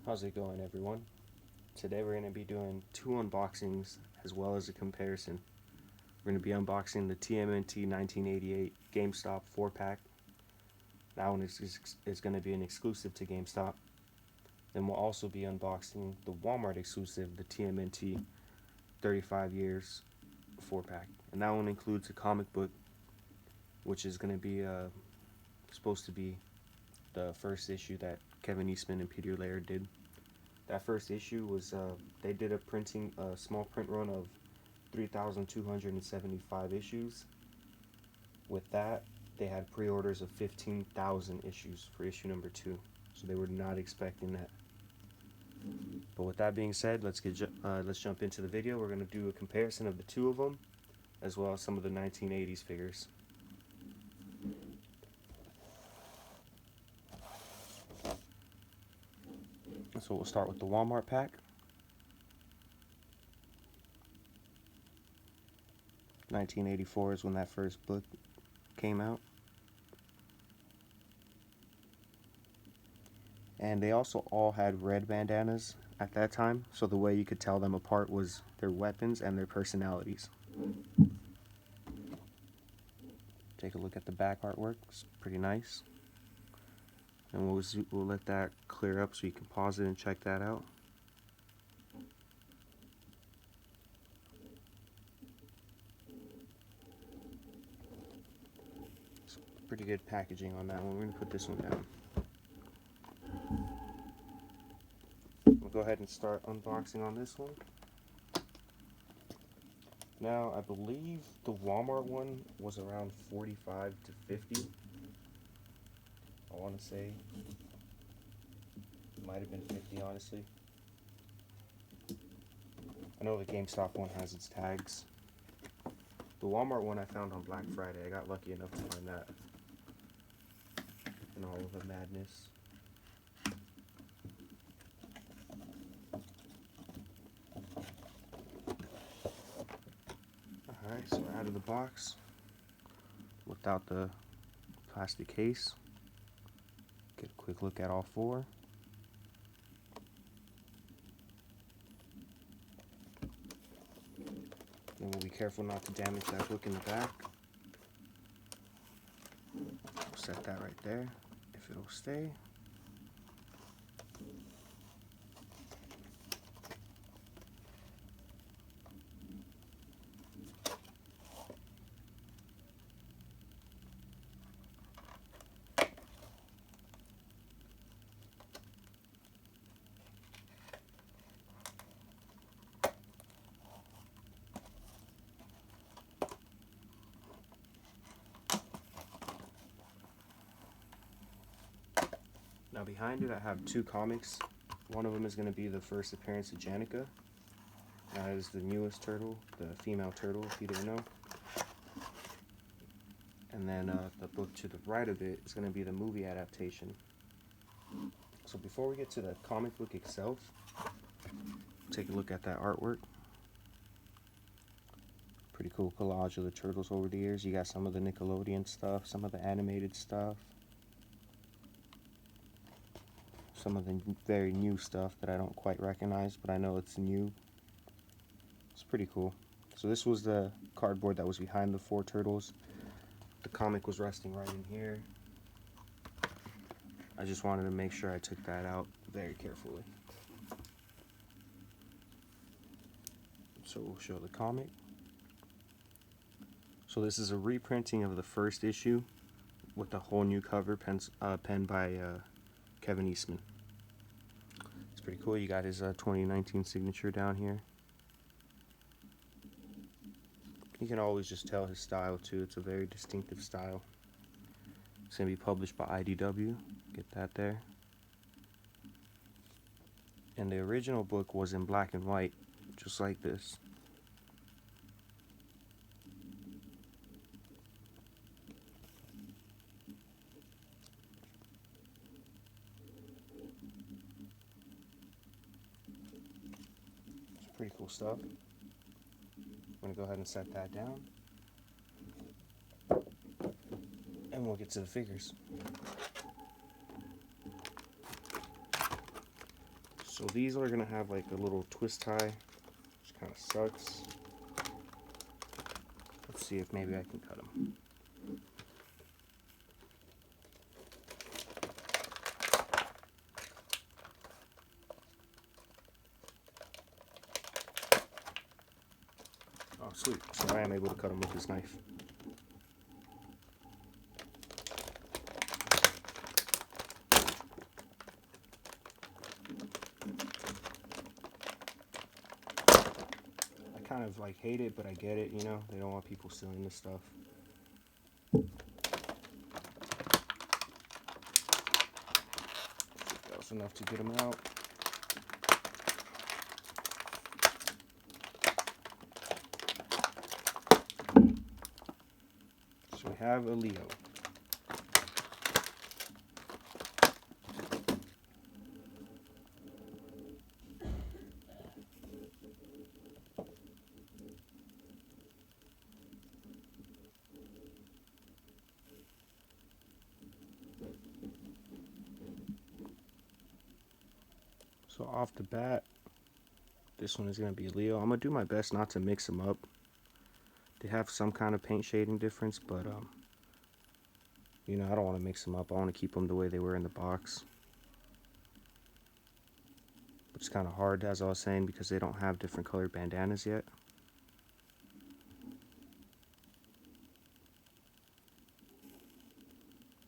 How's it going, everyone? Today we're going to be doing two unboxings as well as a comparison. We're going to be unboxing the TMNT 1988 GameStop 4-pack. That one is going to be an exclusive to GameStop. Then we'll also be unboxing the Walmart exclusive, the TMNT 35 years 4-pack. And that one includes a comic book, which is going to be supposed to be the first issue that Kevin Eastman and Peter Laird did. That first issue was, they did a small print run of 3,275 issues. With that, they had pre-orders of 15,000 issues for issue number 2. So they were not expecting that. But with that being said, let's jump into the video. We're going to do a comparison of the two of them, as well as some of the 1980s figures. So we'll start with the Walmart pack. 1984 is when that first book came out. And they also all had red bandanas at that time, so the way you could tell them apart was their weapons and their personalities. Take a look at the back artwork, it's pretty nice. And we'll let that clear up so you can pause it and check that out. It's pretty good packaging on that one. We're going to put this one down. We'll go ahead and start unboxing on this one. Now, I believe the Walmart one was around 45 to 50. I want to say it might have been 50, honestly. I know the GameStop one has its tags. The Walmart one I found on Black Friday. I got lucky enough to find that. And all of the madness. Alright, so we're out of the box without the plastic case. Get a quick look at all four. Then we'll be careful not to damage that book in the back. We'll set that right there, if it'll stay. Now behind it I have two comics. One of them is going to be the first appearance of Janica. That is the newest turtle, the female turtle, if you didn't know. And then the book to the right of it is going to be the movie adaptation. So before we get to the comic book itself, take a look at that artwork. Pretty cool collage of the turtles over the years. You got some of the Nickelodeon stuff, some of the animated stuff, some of the very new stuff that I don't quite recognize, but I know it's new. It's pretty cool. So this was the cardboard that was behind the four turtles. The comic was resting right in here. I just wanted to make sure I took that out very carefully. So we'll show the comic. So this is a reprinting of the first issue with a whole new cover penned by Kevin Eastman. It's pretty cool. You got his 2019 signature down here. You can always just tell his style too. It's a very distinctive style. It's going to be published by IDW. Get that there. And the original book was in black and white, just like this. Pretty cool stuff. I'm going to go ahead and set that down. And we'll get to the figures. So these are gonna have like a little twist tie, which kind of sucks. Let's see if maybe I can cut them. Oh, sweet. So I am able to cut them with this knife. I kind of like hate it, but I get it, you know? They don't want people stealing this stuff. That was enough to get them out. So we have a Leo. So off the bat, this one is going to be Leo. I'm going to do my best not to mix them up. They have some kind of paint shading difference, but you know, I don't want to mix them up. I want to keep them the way they were in the box. It's kind of hard, as I was saying, because they don't have different colored bandanas yet.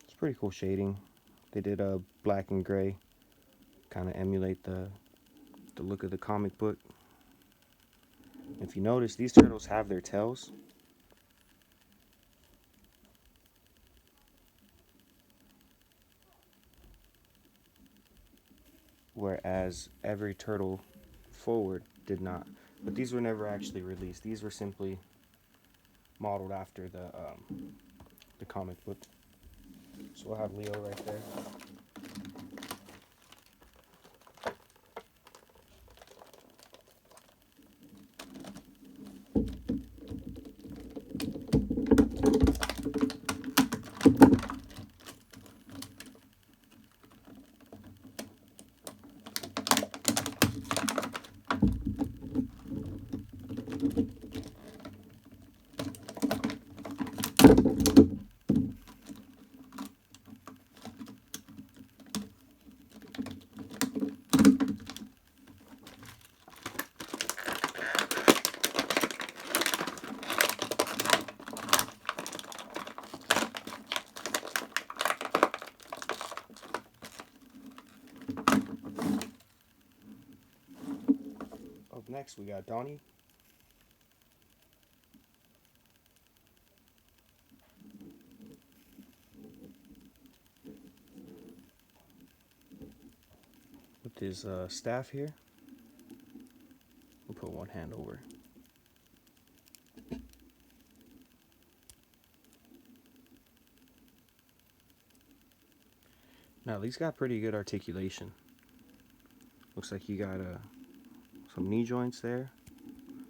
It's pretty cool shading. They did a black and gray, kind of emulate the look of the comic book. If you notice, these turtles have their tails. Whereas every turtle forward did not. But these were never actually released. These were simply modeled after the comic book. So we'll have Leo right there. Up next, we got Donnie. With his staff here. We'll put one hand over. Now these got pretty good articulation. Looks like you got some knee joints there.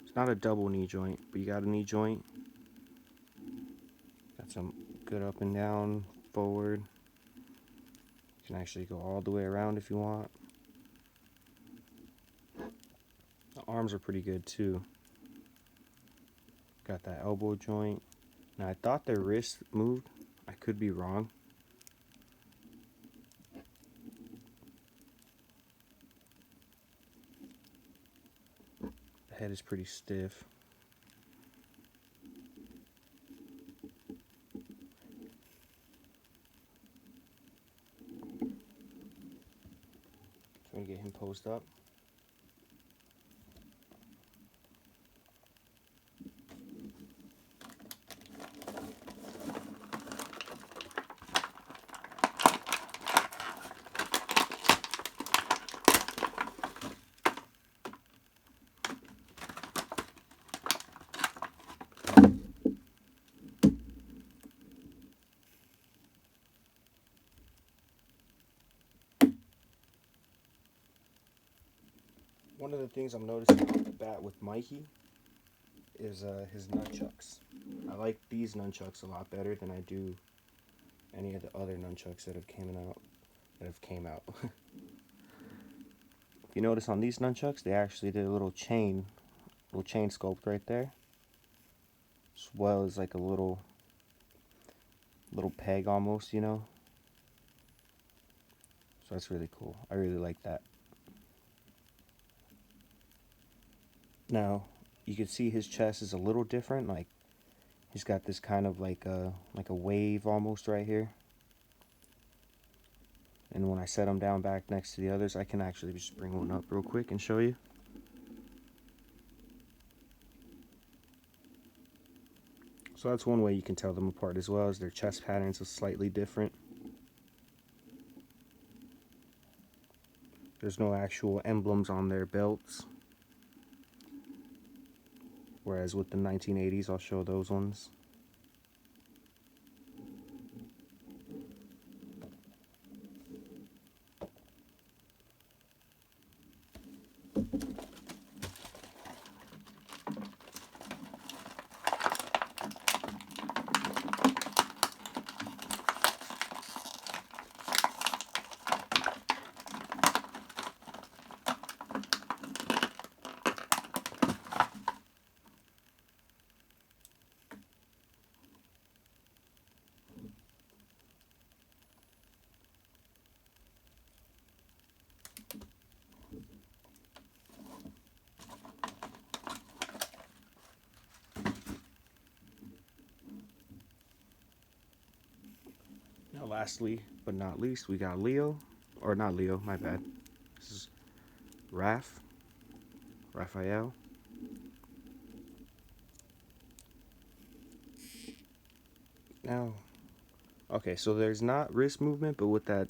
It's not a double knee joint, but you got a knee joint. Got some good up and down, forward. You can actually go all the way around if you want. The arms are pretty good too. Got that elbow joint. Now I thought their wrist moved. I could be wrong. The head is pretty stiff. So I'm gonna get him posed up. One of the things I'm noticing off the bat with Mikey is his nunchucks. I like these nunchucks a lot better than I do any of the other nunchucks that have came out. If you notice on these nunchucks, they actually did a little chain sculpt right there, as well as like a little peg almost, you know. So that's really cool. I really like that. Now, you can see his chest is a little different. Like he's got this kind of like a wave almost right here. And when I set him down back next to the others, I can actually just bring one up real quick and show you. So that's one way you can tell them apart as well, as their chest patterns are slightly different. There's no actual emblems on their belts. Whereas with the 1980s, I'll show those ones. Now lastly, but not least, we got Leo. Or not Leo, my bad. This is Raphael. Now, okay, so there's not wrist movement, but with that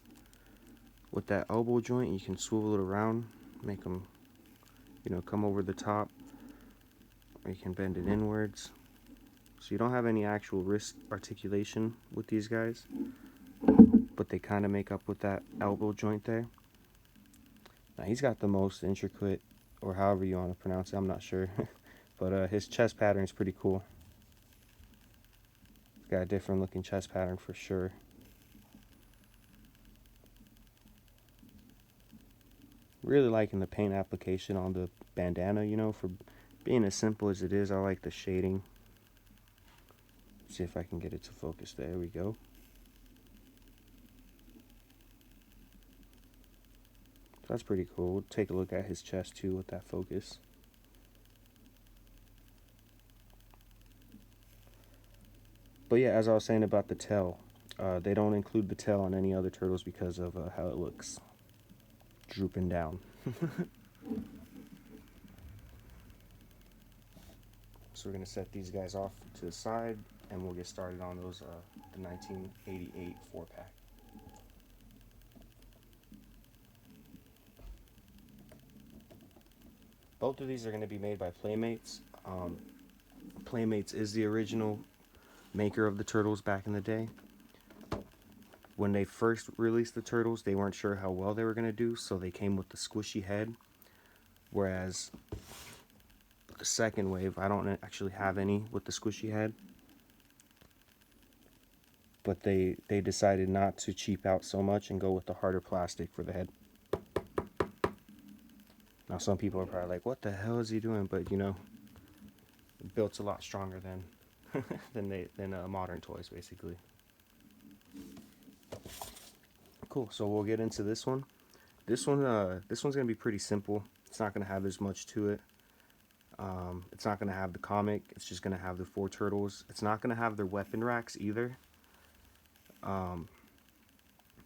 elbow joint, you can swivel it around, make them, you know, come over the top, or you can bend it inwards. So you don't have any actual wrist articulation with these guys, but they kind of make up with that elbow joint there. Now he's got the most intricate, or however you want to pronounce it, I'm not sure, but his chest pattern is pretty cool. He's got a different looking chest pattern for sure. Really liking the paint application on the bandana, you know, for being as simple as it is. I like the shading. See if I can get it to focus. There we go. That's pretty cool. We'll take a look at his chest too with that focus. But yeah, as I was saying about the tail, they don't include the tail on any other turtles because of how it looks drooping down. So we're going to set these guys off to the side, and we'll get started on those the 1988 4-pack. Both of these are going to be made by Playmates. Playmates is the original maker of the turtles back in the day. When they first released the turtles, they weren't sure how well they were going to do, so they came with the squishy head. Whereas the second wave, I don't actually have any with the squishy head. But they decided not to cheap out so much and go with the harder plastic for the head. Now some people are probably like, what the hell is he doing? But you know, the built's a lot stronger than than modern toys, basically. Cool, so we'll get into this one. This one's gonna be pretty simple. It's not gonna have as much to it. It's not gonna have the comic. It's just gonna have the 4 turtles. It's not gonna have their weapon racks either.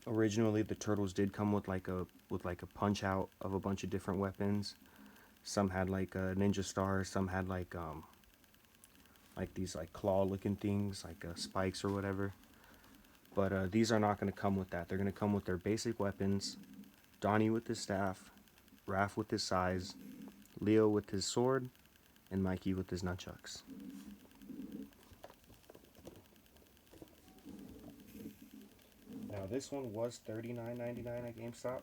Originally, the turtles did come with like a punch out of a bunch of different weapons. Some had like ninja stars. Some had like these like claw looking things, like spikes or whatever. But these are not going to come with that. They're going to come with their basic weapons. Donnie with his staff, Raph with his sais, Leo with his sword, and Mikey with his nunchucks. Now this one was $39.99 at GameStop.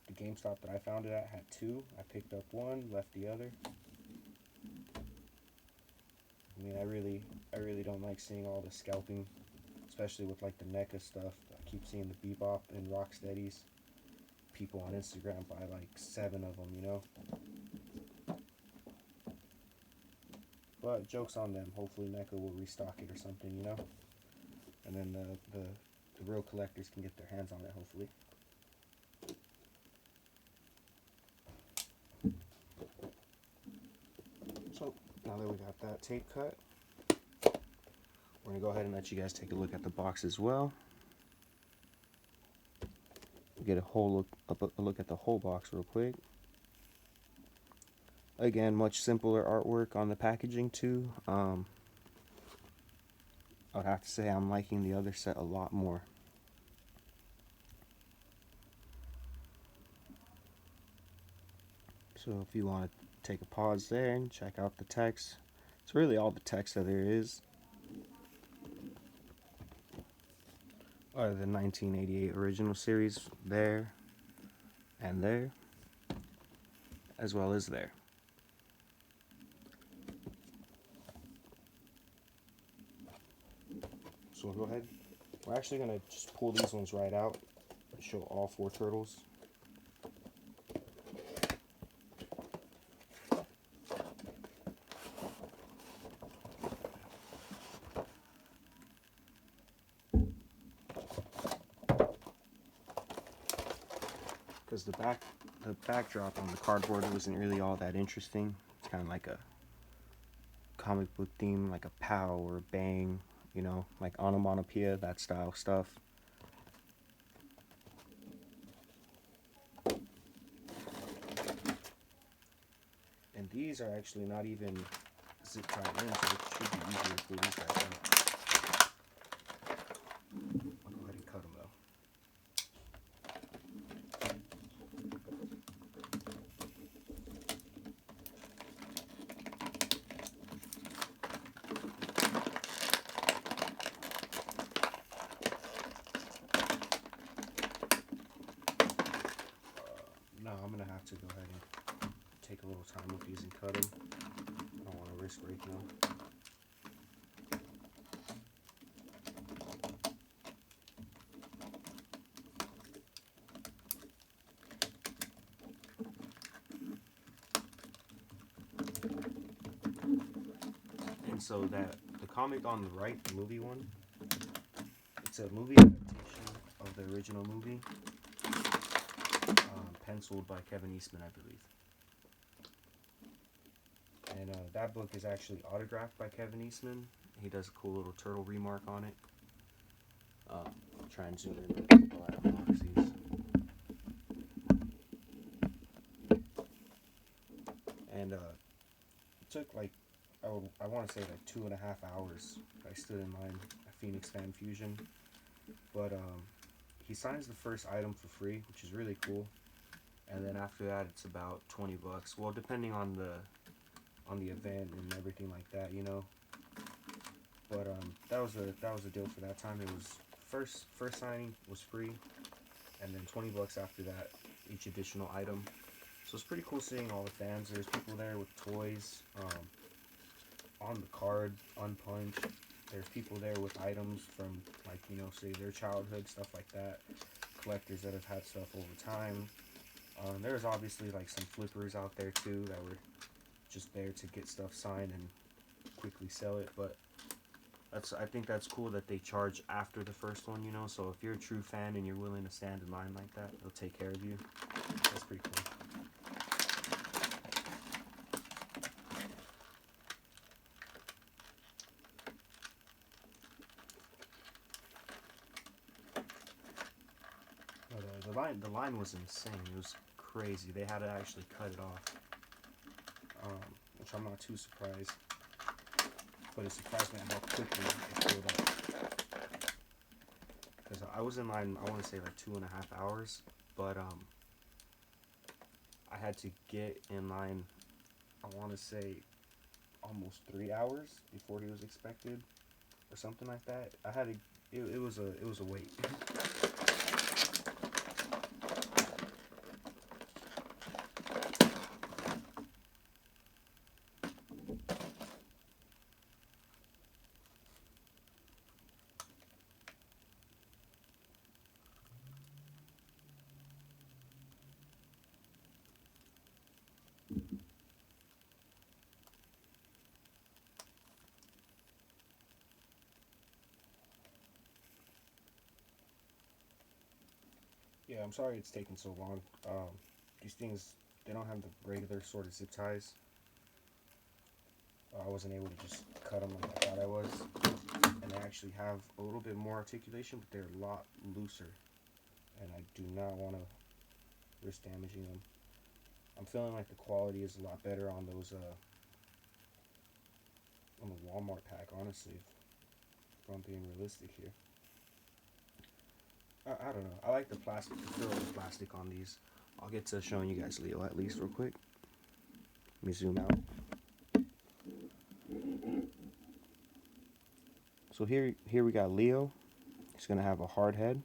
The GameStop that I found it at had 2. I picked up one, left the other. I mean, I really don't like seeing all the scalping, especially with like the NECA stuff. I keep seeing the Bebop and Rocksteadies. people on Instagram buy like 7 of them, you know. But joke's on them. Hopefully NECA will restock it or something, you know. And then the real collectors can get their hands on it, hopefully. So now that we got that tape cut, we're gonna go ahead and let you guys take a look at the box as well. Get a look at the whole box real quick. Again, much simpler artwork on the packaging too. I would have to say I'm liking the other set a lot more. So if you want to take a pause there and check out the text, it's really all the text that there is. Or the 1988 original series there and there, as well as there. So we'll go ahead. We're actually going to just pull these ones right out and show all 4 turtles. Because the backdrop on the cardboard wasn't really all that interesting. It's kind of like a comic book theme, like a pow or a bang, you know, like onomatopoeia, that style stuff. And these are actually not even zip tied in, so it should be easier to pull these guys out. I'll go ahead and cut them though. No, I'm gonna have to go ahead and take a little time with these and cut them. I don't want to risk breaking them. And so that the comic on the right, the movie one, it's a movie adaptation of the original movie, penciled by Kevin Eastman, I believe. And that book is actually autographed by Kevin Eastman. He does a cool little turtle remark on it. I'll try and zoom in while I unbox these. And it took like, I want to say like 2.5 hours. I stood in line at Phoenix Fan Fusion. But he signs the first item for free, which is really cool. And then after that, it's about 20 bucks. Well, depending on the event and everything like that, you know. But that was a deal for that time. It was first signing was free, and then 20 bucks after that, each additional item. So it's pretty cool seeing all the fans. There's people there with toys on the card, unpunched. There's people there with items from, like, you know, say their childhood, stuff like that. Collectors that have had stuff over time. There's obviously like some flippers out there too that were just there to get stuff signed and quickly sell it. But I think that's cool that they charge after the first one, you know. So if you're a true fan and you're willing to stand in line like that, they'll take care of you. That's pretty cool. But the line was insane. It was crazy. They had to actually cut it off, which I'm not too surprised. But it surprised me how quickly it filled up. Because I was in line, I want to say like 2.5 hours, but I had to get in line, I want to say almost 3 hours before he was expected, or something like that. I had to. It was a wait. Yeah, I'm sorry it's taking so long. These things, they don't have the regular sort of zip ties. I wasn't able to just cut them like I thought I was. And they actually have a little bit more articulation, but they're a lot looser. And I do not want to risk damaging them. I'm feeling like the quality is a lot better on those, on the Walmart pack, honestly, if I'm being realistic here. I don't know. I like the plastic, the feel of the plastic on these. I'll get to showing you guys Leo at least real quick. Let me zoom out. So here we got Leo. He's gonna have a hard head.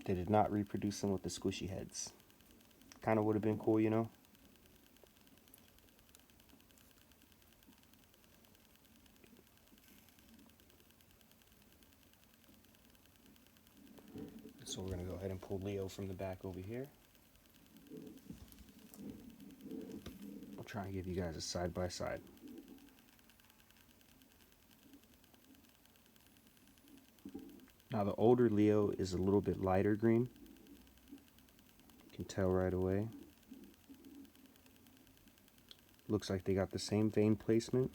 They did not reproduce him with the squishy heads. Kind of would have been cool, you know. So we're gonna go ahead and pull Leo from the back over here. I'll try and give you guys a side by side. Now the older Leo is a little bit lighter green. You can tell right away. Looks like they got the same vein placement.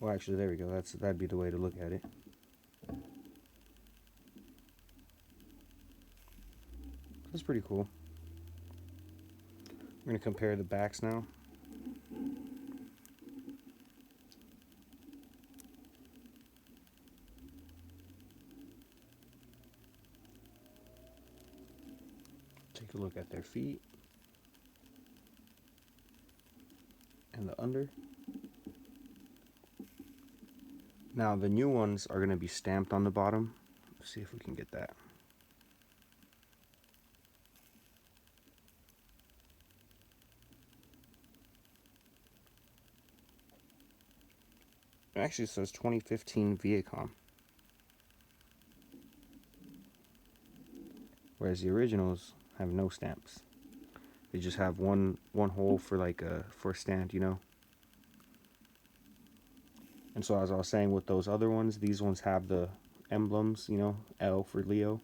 Well, actually, there we go. That'd be the way to look at it. That's pretty cool. We're gonna compare the backs now. Take a look at their feet and the under. Now the new ones are going to be stamped on the bottom. Let's see if we can get that. It actually says 2015 Viacom. Whereas the originals have no stamps. They just have one hole for like for a stand, you know. And so as I was saying with those other ones, these ones have the emblems, you know, L for Leo.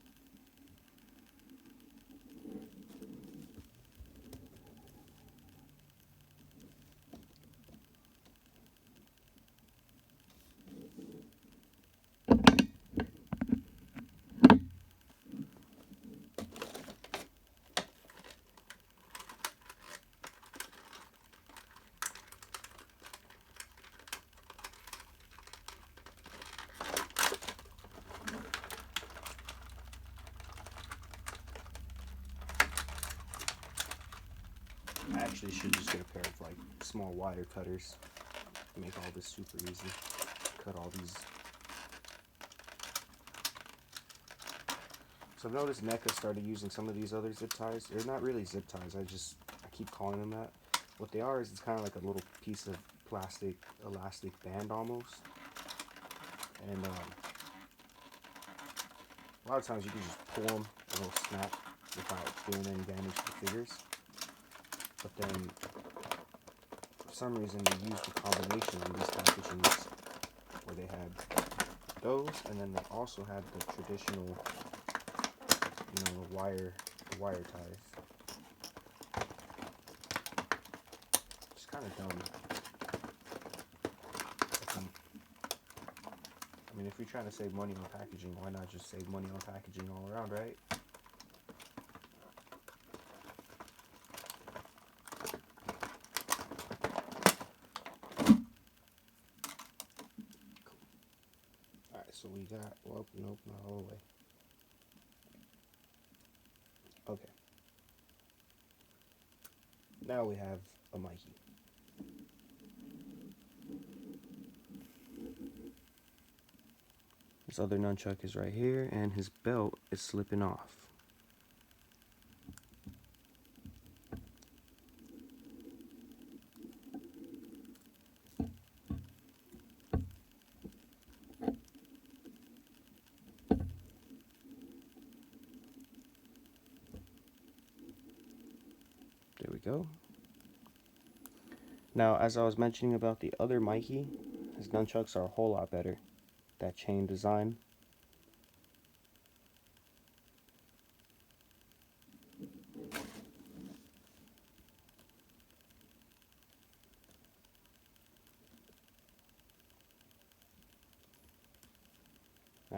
I actually should just get a pair of like small wire cutters to make all this super easy. Cut all these. So I've noticed NECA started using some of these other zip ties. They're not really zip ties, I keep calling them that. What they are is it's kind of like a little piece of plastic elastic band almost. And a lot of times you can just pull them and they'll snap without doing any damage to the figures. But then, for some reason, they used the combination in these packages where they had those, and then they also had the traditional, you know, wire ties. It's kind of dumb. I mean, if you're trying to save money on packaging, why not just save money on packaging all around, right? So we got, well, nope, not all the way. Okay. Now we have a Mikey. His other nunchuck is right here, and his belt is slipping off. There we go. Now, as I was mentioning about the other Mikey, his nunchucks are a whole lot better. That chain design.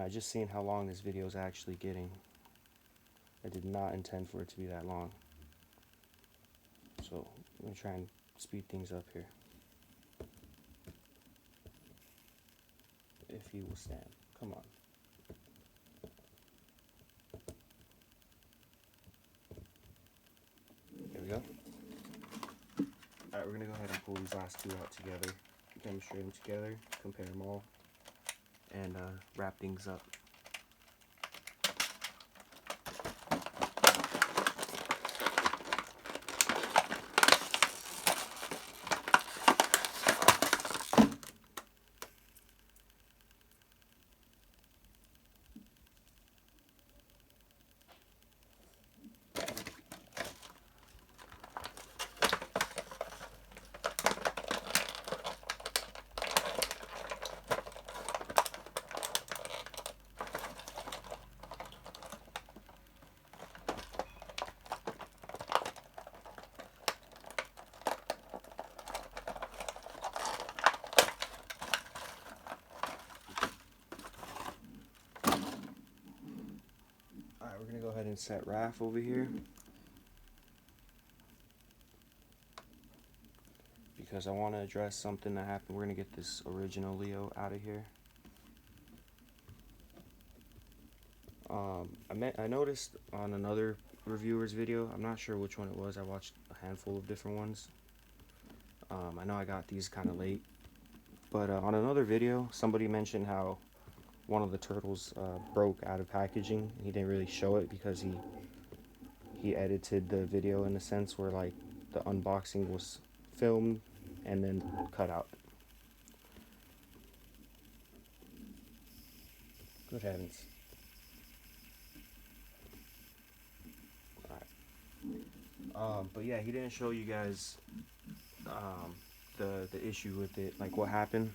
Just seeing how long this video is actually getting. I did not intend for it to be that long. So I'm going to try and speed things up here. If he will stand. Come on. There we go. Alright, we're going to go ahead and pull these last two out together, demonstrate them together, compare them all, and wrap things up. Alright, we're going to go ahead and set Raph over here, because I want to address something that happened. We're going to get this original Leo out of here. I noticed on another reviewer's video, I'm not sure which one it was, I watched a handful of different ones. I know I got these kind of late, but on another video, somebody mentioned how one of the turtles broke out of packaging. He didn't really show it because he edited the video in a sense where like the unboxing was filmed and then cut out. Good heavens. Alright. But yeah, he didn't show you guys the issue with it, like what happened.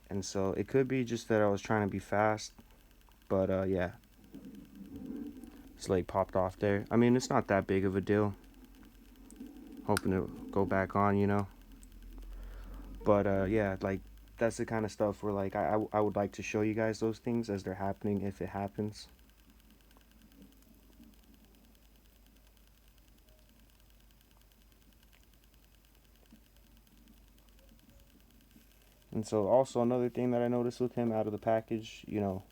And so it could be just that I was trying to be fast, but yeah, this leg popped off there. I mean, it's not that big of a deal. Hoping to go back on, you know. But yeah, like that's the kind of stuff where like I would like to show you guys those things as they're happening if it happens. And so also another thing that I noticed with him out of the package, you know,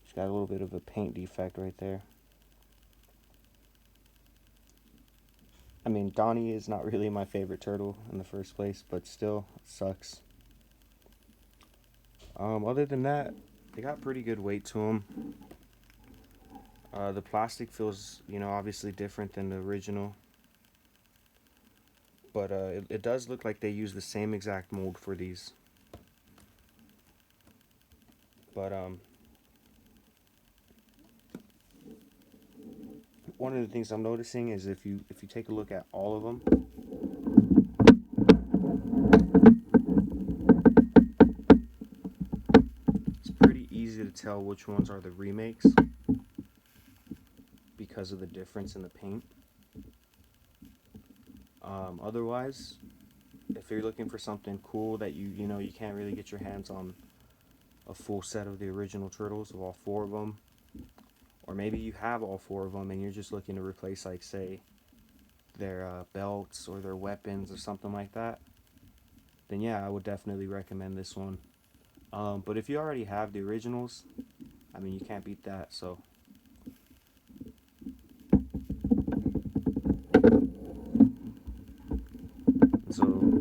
he's got a little bit of a paint defect right there. I mean, Donnie is not really my favorite turtle in the first place, but still, it sucks. Other than that, they got pretty good weight to them. The plastic feels, you know, obviously different than the original. But it does look like they use the same exact mold for these. But one of the things I'm noticing is if you take a look at all of them, it's pretty easy to tell which ones are the remakes because of the difference in the paint. Otherwise, if you're looking for something cool that you know you can't really get your hands on a full set of the original turtles of all four of them, or maybe you have all four of them and you're just looking to replace, like, say, their belts or their weapons or something like that, then yeah, I would definitely recommend this one. But if you already have the originals, I mean, you can't beat that. So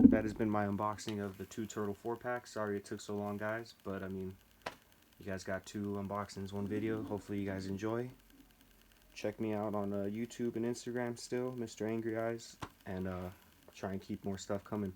that has been my unboxing of the 2 turtle 4-pack. Sorry it took so long, guys, but I mean, you guys got 2 unboxings, 1 video. Hopefully you guys enjoy. Check me out on YouTube and Instagram still, Mr.Angeryeyez, and try and keep more stuff coming.